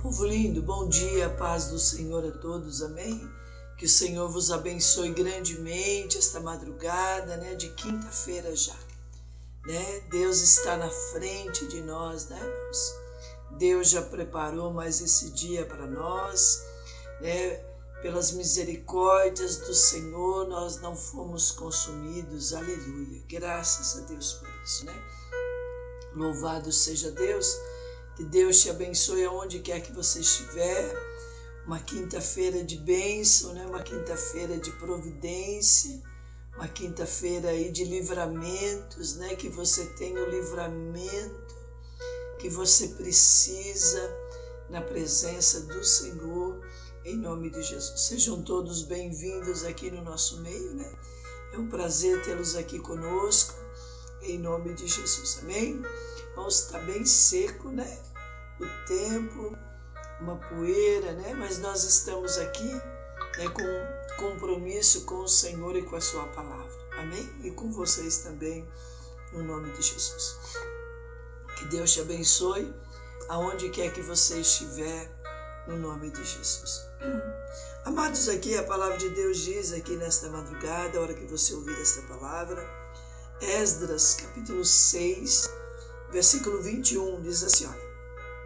Povo lindo, bom dia, paz do Senhor a todos, amém? Que o Senhor vos abençoe grandemente esta madrugada, de quinta-feira já, Deus está na frente de nós, irmãos? Deus já preparou mais esse dia para nós, Pelas misericórdias do Senhor nós não fomos consumidos, aleluia, graças a Deus por isso, Louvado seja Deus. Que Deus te abençoe aonde quer que você estiver. Uma quinta-feira de bênção, uma quinta-feira de providência, uma quinta-feira aí de livramentos, que você tenha o livramento que você precisa na presença do Senhor, em nome de Jesus. Sejam todos bem-vindos aqui no nosso meio, É um prazer tê-los aqui conosco, em nome de Jesus, amém? Irmãos, está bem seco, o tempo, uma poeira, mas nós estamos aqui, com compromisso com o Senhor e com a sua palavra, amém? E com vocês também, no nome de Jesus. Que Deus te abençoe, aonde quer que você estiver, no nome de Jesus. Amados, aqui a palavra de Deus diz, aqui nesta madrugada, a hora que você ouvir esta palavra, Esdras, capítulo 6, versículo 21, diz assim, olha,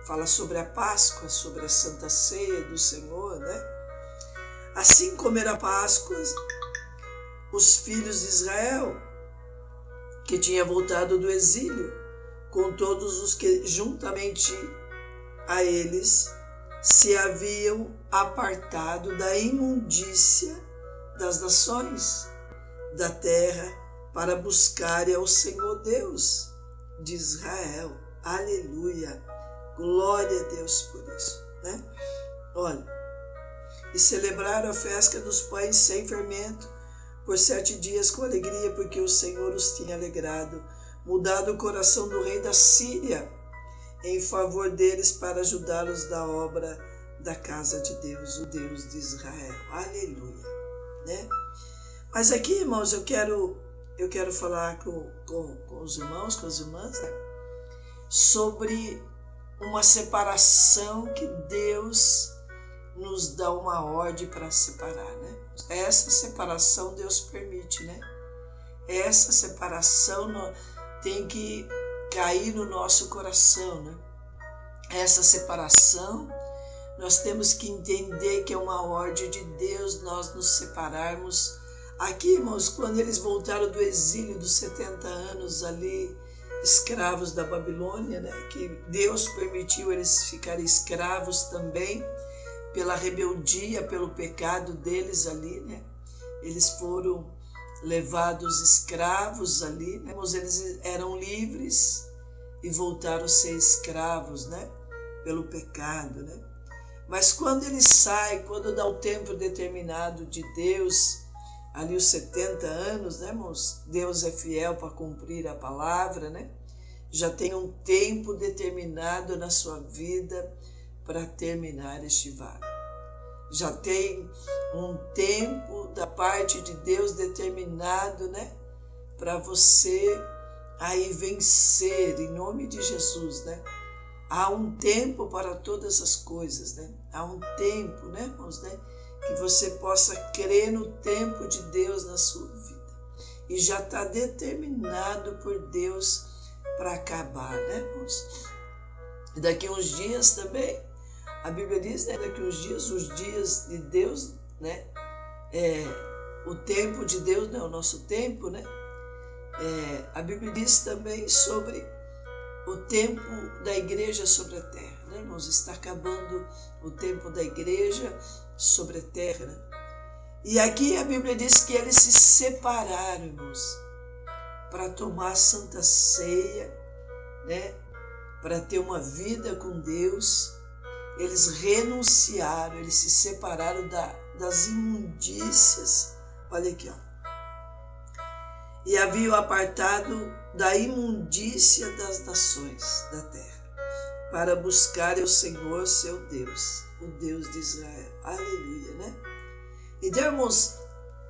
fala sobre a Páscoa, sobre a Santa Ceia do Senhor, Assim como era a Páscoa, os filhos de Israel, que tinha voltado do exílio, com todos os que juntamente a eles se haviam apartado da imundícia das nações da terra para buscarem ao Senhor Deus de Israel. Aleluia. Glória a Deus por isso, Olha, e celebraram a festa dos pães sem fermento por 7 dias com alegria, porque o Senhor os tinha alegrado, mudado o coração do rei da Síria em favor deles para ajudá-los da obra da casa de Deus, o Deus de Israel. Aleluia, Mas aqui, irmãos, eu quero falar com os irmãos, com as irmãs, sobre uma separação que Deus nos dá uma ordem para separar, Essa separação Deus permite, Essa separação tem que cair no nosso coração, Essa separação nós temos que entender que é uma ordem de Deus nós nos separarmos. Aqui, irmãos, quando eles voltaram do exílio dos 70 anos ali, escravos da Babilônia, que Deus permitiu eles ficarem escravos também, pela rebeldia, pelo pecado deles ali, Eles foram levados escravos ali, Mas eles eram livres e voltaram a ser escravos, Pelo pecado, Mas quando eles saem, quando dá o tempo determinado de Deus, ali os 70 anos, irmãos? Deus é fiel para cumprir a palavra, Já tem um tempo determinado na sua vida para terminar este vale. Já tem um tempo da parte de Deus determinado, para você aí vencer, em nome de Jesus, Há um tempo para todas as coisas, Há um tempo, irmãos, que você possa crer no tempo de Deus na sua vida. E já está determinado por Deus para acabar, irmãos? E daqui uns dias também, a Bíblia diz, daqui uns dias, os dias de Deus, o tempo de Deus não é o nosso tempo, A Bíblia diz também sobre o tempo da igreja sobre a terra, irmãos? Está acabando o tempo da igreja sobre a terra, E aqui a Bíblia diz que eles se separaram, irmãos, para tomar a Santa Ceia, Para ter uma vida com Deus. Eles renunciaram, eles se separaram das imundícias. Olha aqui, E haviam apartado da imundícia das nações da terra, para buscarem o Senhor, seu Deus, o Deus de Israel. Aleluia, Então, irmãos,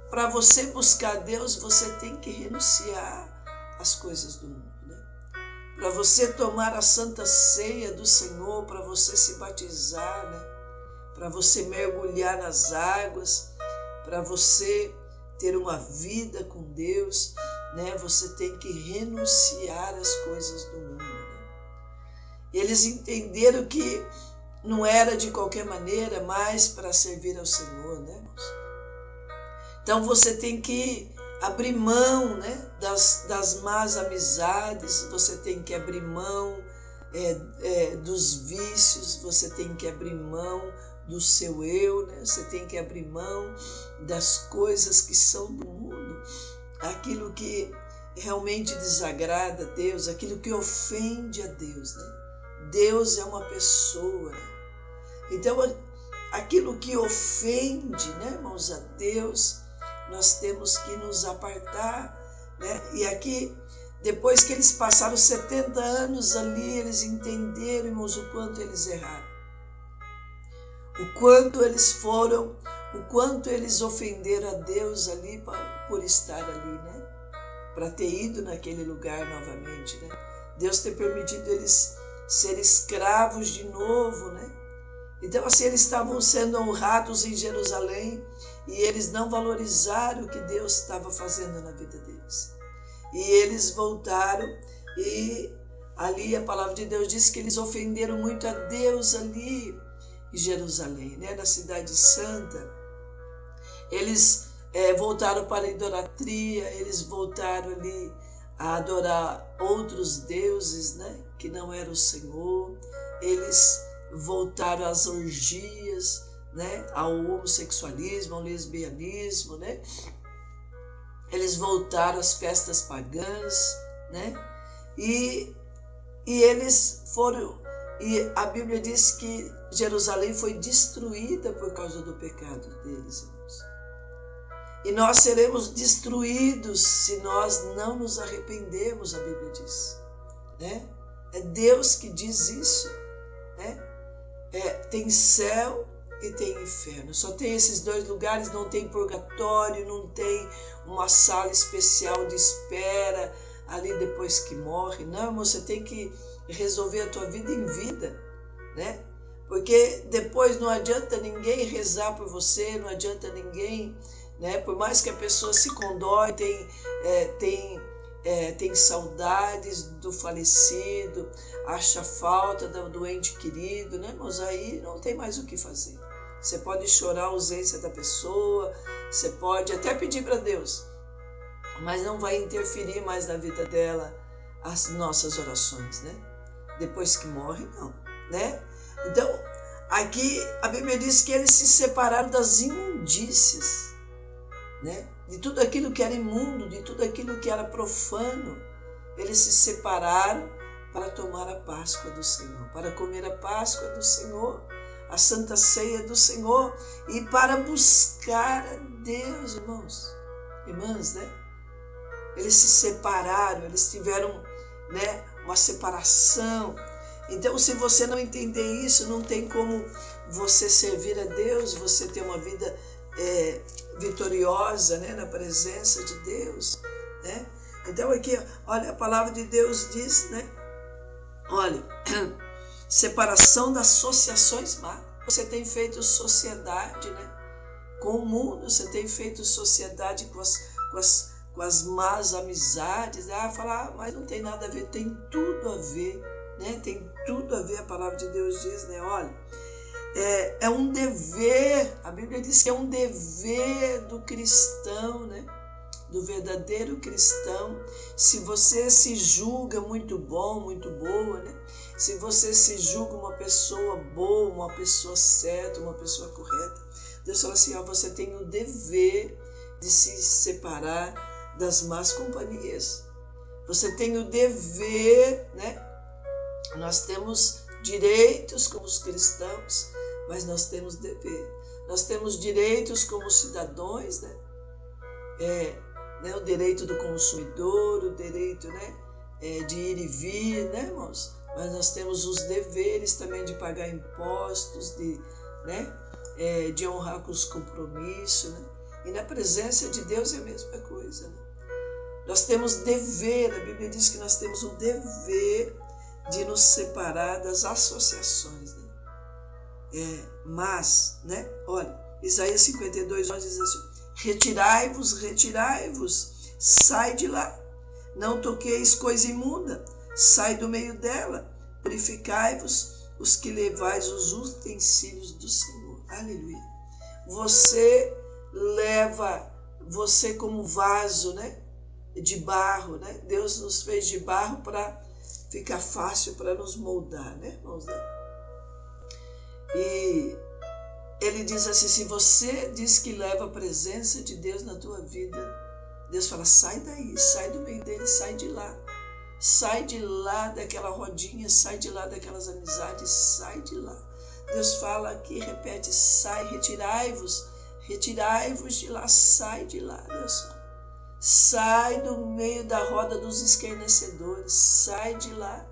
para você buscar Deus, você tem que renunciar às coisas do mundo, para você tomar a santa ceia do Senhor, para você se batizar, né? Para você mergulhar nas águas, para você ter uma vida com Deus, né? Você tem que renunciar às coisas do mundo, né? Eles entenderam que não era de qualquer maneira, mas para servir ao Senhor, né, irmãos? Então você tem que abrir mão, né, das más amizades, você tem que abrir mão dos vícios, você tem que abrir mão do seu eu, né? Você tem que abrir mão das coisas que são do mundo, aquilo que realmente desagrada a Deus, aquilo que ofende a Deus, né? Deus é uma pessoa, né? Então, aquilo que ofende, né, irmãos, a Deus, nós temos que nos apartar, né? E aqui, depois que eles passaram 70 anos ali, eles entenderam, irmãos, o quanto eles erraram, o quanto eles foram, o quanto eles ofenderam a Deus ali por estar ali, né? Para ter ido naquele lugar novamente, né? Deus ter permitido eles ser escravos de novo, né? Então, assim, eles estavam sendo honrados em Jerusalém e eles não valorizaram o que Deus estava fazendo na vida deles. E eles voltaram e ali a palavra de Deus diz que eles ofenderam muito a Deus ali em Jerusalém, né? Na cidade santa. Eles voltaram para a idolatria, eles voltaram ali a adorar outros deuses, né? Que não era o Senhor. Eles voltaram às orgias, né? Ao homossexualismo, ao lesbianismo, né? Eles voltaram às festas pagãs, né? E eles foram, e a Bíblia diz que Jerusalém foi destruída por causa do pecado deles, irmãos. E nós seremos destruídos se nós não nos arrependermos, a Bíblia diz, né? É Deus que diz isso, né? Tem céu e tem inferno. Só tem esses dois lugares, não tem purgatório, não tem uma sala especial de espera ali depois que morre. Não, você tem que resolver a tua vida em vida, né? Porque depois não adianta ninguém rezar por você, não adianta ninguém, né? Por mais que a pessoa se condói, tem saudades do falecido, acha falta do ente querido, né, irmãos? Aí não tem mais o que fazer. Você pode chorar a ausência da pessoa, você pode até pedir para Deus, mas não vai interferir mais na vida dela as nossas orações, né? Depois que morre, não, né? Então, aqui a Bíblia diz que eles se separaram das imundícias, né? De tudo aquilo que era imundo, de tudo aquilo que era profano. Eles se separaram para tomar a Páscoa do Senhor, para comer a Páscoa do Senhor, a Santa Ceia do Senhor e para buscar a Deus, irmãos, irmãs, né? Eles se separaram, eles tiveram, né, uma separação. Então, se você não entender isso, não tem como você servir a Deus, você ter uma vida vitoriosa, né, na presença de Deus, né? Então aqui, olha, a palavra de Deus diz, né? Olha, separação das associações má. Você tem feito sociedade, né? Com o mundo, você tem feito sociedade com as más amizades. Falar, mas não tem nada a ver, tem tudo a ver, né? Tem tudo a ver, a palavra de Deus diz, né? Olha, é um dever, a Bíblia diz que é um dever do cristão, né? Do verdadeiro cristão. Se você se julga muito bom, muito boa, né? Se você se julga uma pessoa boa, uma pessoa certa, uma pessoa correta, Deus fala assim, você tem o dever de se separar das más companhias. Você tem o dever, né? Nós temos direitos como os cristãos, mas nós temos dever. Nós temos direitos como cidadãos, né? O direito do consumidor, o direito, né, de ir e vir, né, irmãos? Mas nós temos os deveres também de pagar impostos, de honrar com os compromissos, né? E na presença de Deus é a mesma coisa, né? Nós temos dever, a Bíblia diz que nós temos o dever de nos separar das associações. Né? Mas, né? Olha, Isaías 52, 11 diz assim: retirai-vos, retirai-vos, sai de lá, não toqueis coisa imunda, sai do meio dela, purificai-vos, os que levais os utensílios do Senhor. Aleluia. Você leva, você como vaso, né? De barro, né? Deus nos fez de barro para ficar fácil para nos moldar, né, irmãos? E ele diz assim: se você diz que leva a presença de Deus na tua vida, Deus fala: sai daí, sai do meio dele, sai de lá. Sai de lá daquela rodinha, sai de lá daquelas amizades, sai de lá. Deus fala aqui, repete: sai, retirai-vos, retirai-vos de lá, sai de lá, Deus fala. Sai do meio da roda dos escarnecedores, sai de lá.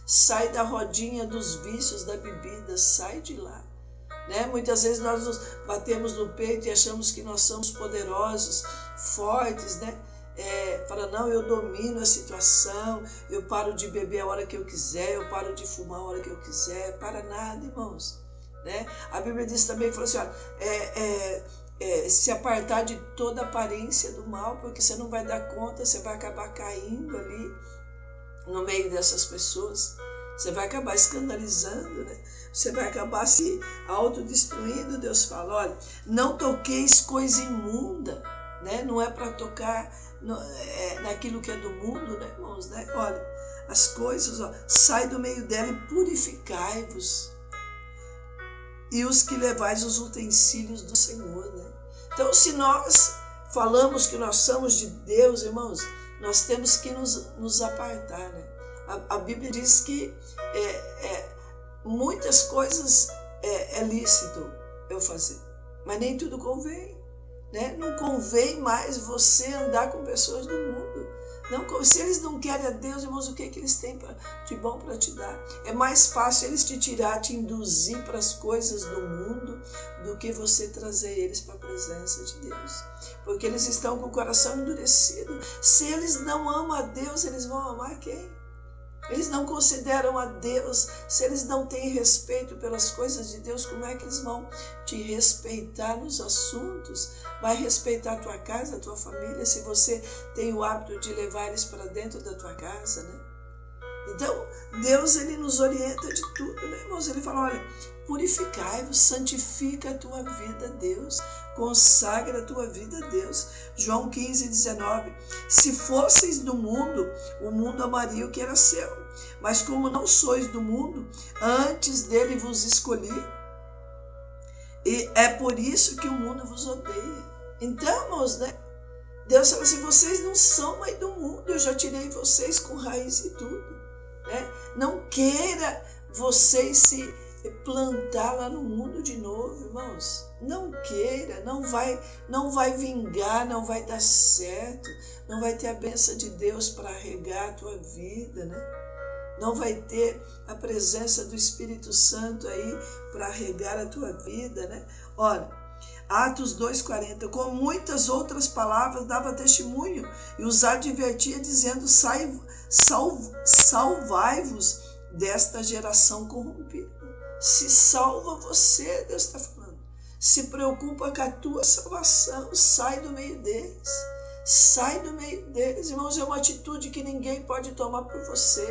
Sai da rodinha dos vícios, da bebida, sai de lá. Né? Muitas vezes nós nos batemos no peito e achamos que nós somos poderosos, fortes, né? Fala: não, eu domino a situação, eu paro de beber a hora que eu quiser, eu paro de fumar a hora que eu quiser. Para nada, irmãos. Né? A Bíblia diz também, fala assim: olha, se apartar de toda aparência do mal, porque você não vai dar conta, você vai acabar caindo ali no meio dessas pessoas, você vai acabar escandalizando, né? Você vai acabar se autodestruindo. Deus fala: olha, não toqueis coisa imunda, né? Não é para tocar naquilo que é do mundo, né, irmãos? Né? Olha, as coisas, ó, sai do meio dela e purificai-vos, e os que levais os utensílios do Senhor, né? Então, se nós falamos que nós somos de Deus, irmãos, nós temos que nos apartar, né? A Bíblia diz que muitas coisas é lícito eu fazer, mas nem tudo convém. Né? Não convém mais você andar com pessoas do mundo. Não, se eles não querem a Deus, irmãos, o que eles têm de bom para te dar? É mais fácil eles te tirar, te induzir para as coisas do mundo, do que você trazer eles para a presença de Deus. Porque eles estão com o coração endurecido. Se eles não amam a Deus, eles vão amar quem? Eles não consideram a Deus. Se eles não têm respeito pelas coisas de Deus, como é que eles vão te respeitar nos assuntos? Vai respeitar a tua casa, a tua família, se você tem o hábito de levar eles para dentro da tua casa, né? Então, Deus, ele nos orienta de tudo, né, irmãos? Ele fala: olha, purificai-vos, santifica a tua vida a Deus, consagra a tua vida a Deus. João 15, 19. Se fosseis do mundo, o mundo amaria o que era seu. Mas como não sois do mundo, antes dele vos escolhi, e é por isso que o mundo vos odeia. Então, irmãos, né? Deus fala assim: vocês não são mais do mundo, eu já tirei vocês com raiz e tudo. Né? Não queira vocês se plantar lá no mundo de novo, irmãos. Não queira, não vai vingar, não vai dar certo, não vai ter a bênção de Deus para regar a tua vida, né? Não vai ter a presença do Espírito Santo aí para regar a tua vida, né? Olha, Atos 2,40, com muitas outras palavras dava testemunho e os advertia, dizendo: salvai-vos desta geração corrompida. Se salva você, Deus está falando. Se preocupa com a tua salvação, sai do meio deles. Sai do meio deles, irmãos. É uma atitude que ninguém pode tomar por você.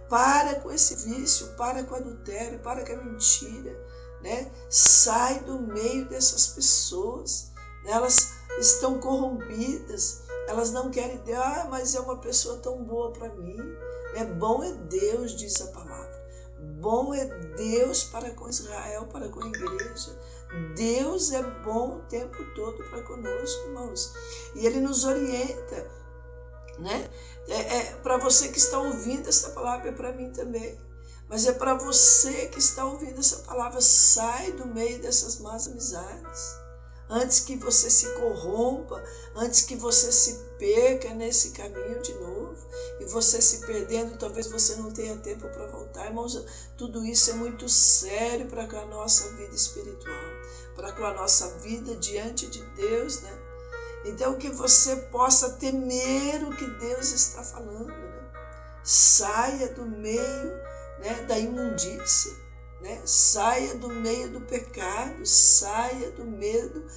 Para com esse vício, para com o adultério, para com a mentira, né? Sai do meio dessas pessoas. Elas estão corrompidas, elas não querem Deus. Ah, mas é uma pessoa tão boa para mim. Bom é Deus, diz a palavra. Bom é Deus para com Israel, para com a igreja. Deus é bom o tempo todo para conosco, irmãos. E Ele nos orienta, né? Para você que está ouvindo essa palavra, é para mim também. Mas é para você que está ouvindo essa palavra: sai do meio dessas más amizades. Antes que você se corrompa, antes que você se perca nesse caminho de novo, e você se perdendo, talvez você não tenha tempo para voltar. Irmãos, tudo isso é muito sério para com a nossa vida espiritual, para com a nossa vida diante de Deus, né? Então, que você possa temer o que Deus está falando, né? Saia do meio, né, da imundícia, né? Saia do meio do pecado, saia do meio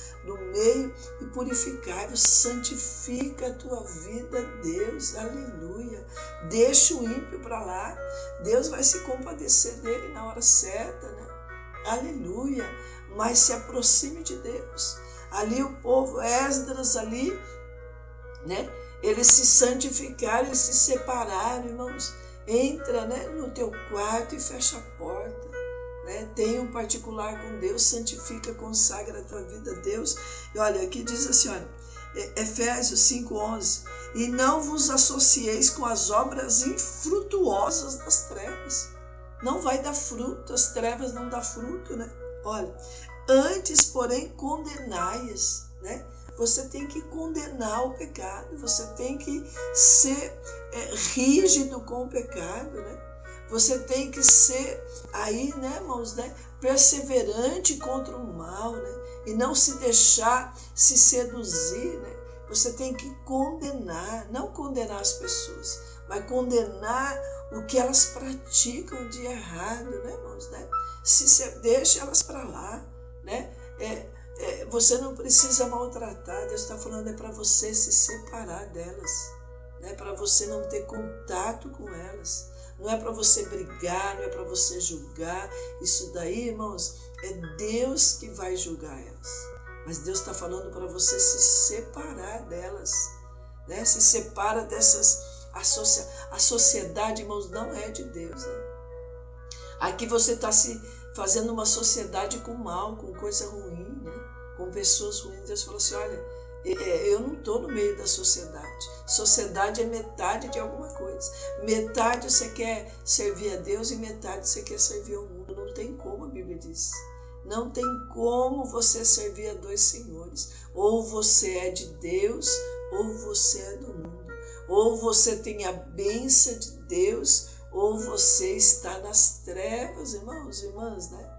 e purificai-vos, santifica a tua vida, Deus, aleluia. Deixa o ímpio para lá, Deus vai se compadecer dele na hora certa, né? Aleluia, mas se aproxime de Deus. Ali o povo, Esdras ali, né? Eles se santificaram, eles se separaram, irmãos. Entra, né, no teu quarto e fecha a porta, né? Tenha um particular com Deus, santifica, consagra a tua vida a Deus. E olha, aqui diz assim, olha, Efésios 5:11, e não vos associeis com as obras infrutuosas das trevas. Não vai dar fruto, as trevas não dão fruto, né? Olha, antes, porém, condenai-as, né? Você tem que condenar o pecado, você tem que ser rígido com o pecado, né? Você tem que ser aí, né, irmãos, né, perseverante contra o mal, né? E não se deixar se seduzir, né? Você tem que condenar, não condenar as pessoas, mas condenar o que elas praticam de errado, né, irmãos, né? Deixa elas para lá, né? Você não precisa maltratar, Deus está falando para você se separar delas, né? Para você não ter contato com elas, não é para você brigar, não é para você julgar, isso daí, irmãos, é Deus que vai julgar elas, mas Deus está falando para você se separar delas, né? Se separa dessas, a sociedade, irmãos, não é de Deus, né? Aqui você está se fazendo uma sociedade com mal, com coisa ruim, né? Com pessoas ruins. Deus falou assim, olha, eu não estou no meio da sociedade. Sociedade é metade de alguma coisa. Metade você quer servir a Deus e metade você quer servir ao mundo. Não tem como, a Bíblia diz. Não tem como você servir a dois senhores. Ou você é de Deus, ou você é do mundo. Ou você tem a bênção de Deus, ou você está nas trevas, irmãos e irmãs, né?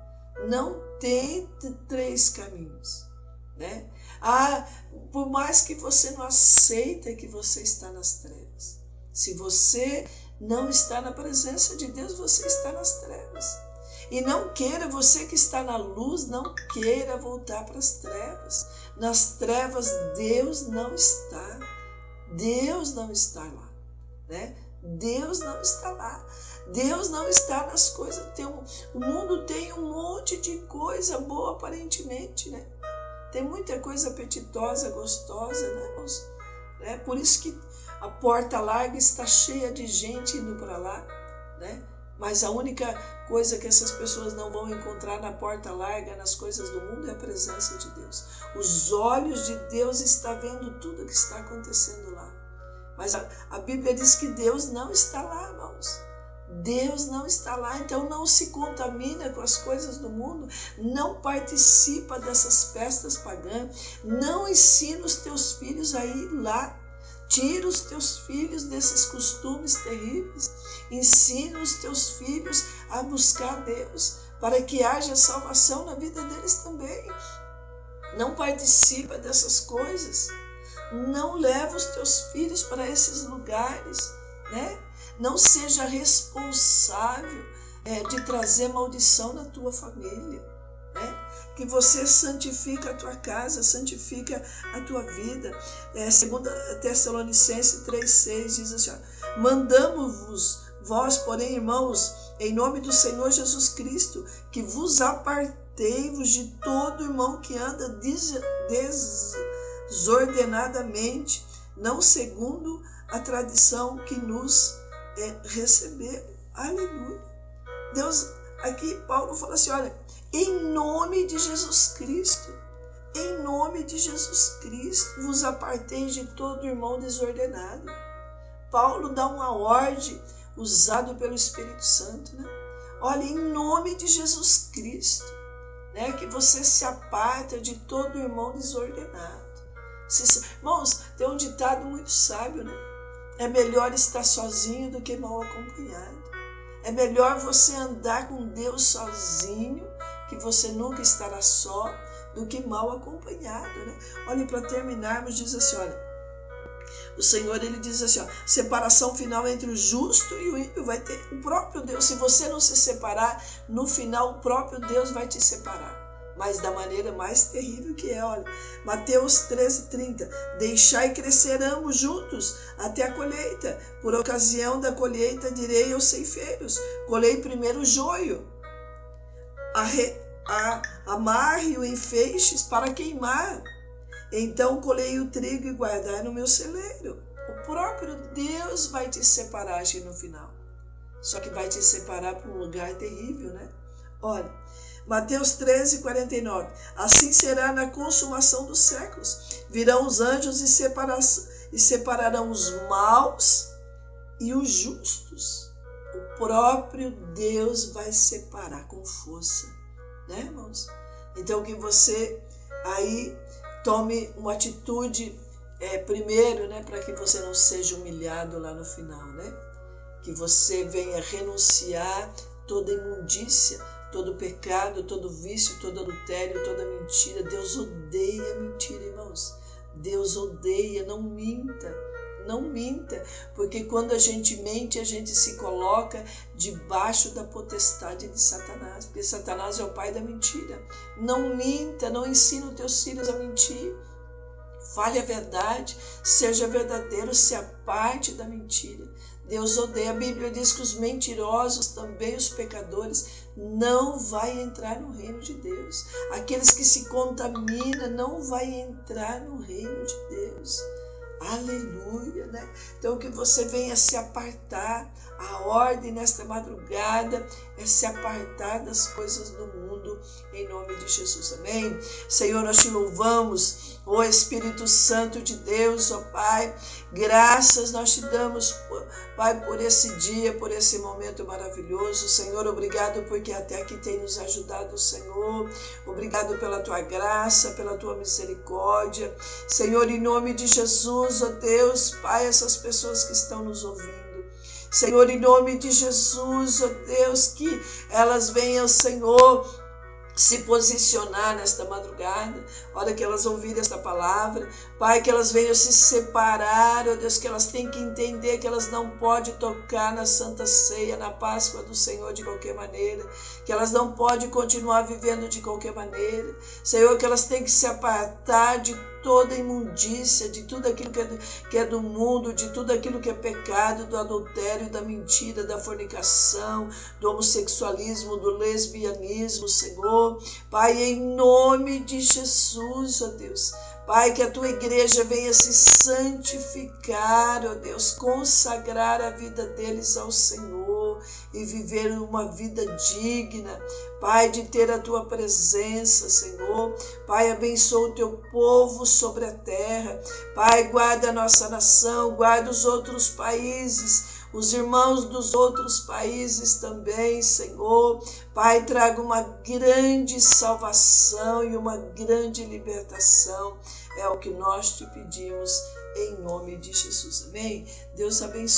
Não tem três caminhos, né? Por mais que você não aceita que você está nas trevas, se você não está na presença de Deus, você está nas trevas. E não queira, você que está na luz, não queira voltar para as trevas. Nas trevas Deus não está. Deus não está lá, né? Deus não está lá. Deus não está nas coisas. O mundo tem um monte de coisa boa aparentemente, né? Tem muita coisa apetitosa, gostosa, né, irmãos? Por isso que a porta larga está cheia de gente indo para lá, né? Mas a única coisa que essas pessoas não vão encontrar na porta larga, nas coisas do mundo, é a presença de Deus. Os olhos de Deus estão vendo tudo o que está acontecendo lá. Mas a Bíblia diz que Deus não está lá, irmãos. Deus não está lá, então não se contamina com as coisas do mundo, não participa dessas festas pagãs, não ensina os teus filhos a ir lá, tira os teus filhos desses costumes terríveis, ensina os teus filhos a buscar Deus, para que haja salvação na vida deles também. Não participa dessas coisas, não leva os teus filhos para esses lugares, né? Não seja responsável de trazer maldição na tua família, né? Que você santifica a tua casa, santifica a tua vida. 2 Tessalonicenses 3,6 diz assim, ó, mandamos-vos, vós, porém, irmãos, em nome do Senhor Jesus Cristo, que vos apartei-vos de todo irmão que anda desordenadamente, não segundo a tradição que nos recebeu. Aleluia. Deus, aqui Paulo fala assim, olha, em nome de Jesus Cristo, em nome de Jesus Cristo, vos aparteis de todo irmão desordenado. Paulo dá uma ordem usado pelo Espírito Santo, né? Olha, em nome de Jesus Cristo, né, que você se aparta de todo irmão desordenado. Irmãos, tem um ditado muito sábio, né? É melhor estar sozinho do que mal acompanhado. É melhor você andar com Deus sozinho que você nunca estará só do que mal acompanhado, né? Olha, para terminarmos, diz assim, olha, o Senhor, ele diz assim, ó, separação final entre o justo e o ímpio vai ter o próprio Deus. Se você não se separar, no final o próprio Deus vai te separar. Mas da maneira mais terrível que é, olha, Mateus 13:30, deixai crescer ambos juntos até a colheita. Por ocasião da colheita direi aos ceifeiros, colhei primeiro o joio, amarre-o em feixes para queimar. Então colhei o trigo e guardai no meu celeiro. O próprio Deus vai te separar aqui no final. Só que vai te separar para um lugar terrível, né? Olha, Mateus 13:49. Assim será na consumação dos séculos. Virão os anjos e separarão os maus e os justos. O próprio Deus vai separar com força, né, irmãos? Então que você aí tome uma atitude primeiro, né, para que você não seja humilhado lá no final, né? Que você venha renunciar toda imundícia, todo pecado, todo vício, todo adultério, toda mentira. Deus odeia mentira, irmãos. Deus odeia, não minta. Não minta, porque quando a gente mente, a gente se coloca debaixo da potestade de Satanás, porque Satanás é o pai da mentira. Não minta, não ensina os teus filhos a mentir. Fale a verdade, seja verdadeiro, se aparte da mentira. Deus odeia. A Bíblia diz que os mentirosos, também os pecadores, não vai entrar no reino de Deus. Aqueles que se contaminam não vai entrar no reino de Deus. Aleluia, né? Então que você venha se apartar. A ordem nesta madrugada é se apartar das coisas do mundo, em nome de Jesus, amém? Senhor, nós te louvamos, ó Espírito Santo de Deus, ó Pai, graças nós te damos, Pai, por esse dia, por esse momento maravilhoso. Senhor, obrigado porque até aqui tem nos ajudado, Senhor. Obrigado pela tua graça, pela tua misericórdia. Senhor, em nome de Jesus, ó Deus, Pai, essas pessoas que estão nos ouvindo, Senhor, em nome de Jesus, ó Deus, que elas venham, Senhor, se posicionar nesta madrugada, hora que elas ouvirem esta palavra, Pai, que elas venham se separar, ó Deus, que elas têm que entender que elas não podem tocar na Santa Ceia, na Páscoa do Senhor de qualquer maneira, que elas não podem continuar vivendo de qualquer maneira, Senhor, que elas têm que se apartar de toda imundícia, de tudo aquilo que é do mundo, de tudo aquilo que é pecado, do adultério, da mentira, da fornicação, do homossexualismo, do lesbianismo, Senhor. Pai, em nome de Jesus, ó Deus, Pai, que a tua igreja venha se santificar, ó Deus, consagrar a vida deles ao Senhor e viver uma vida digna, Pai, de ter a tua presença, Senhor. Pai, abençoa o teu povo sobre a terra. Pai, guarda a nossa nação, guarda os outros países, os irmãos dos outros países também, Senhor. Pai, traga uma grande salvação e uma grande libertação. É o que nós te pedimos em nome de Jesus. Amém? Deus abençoe.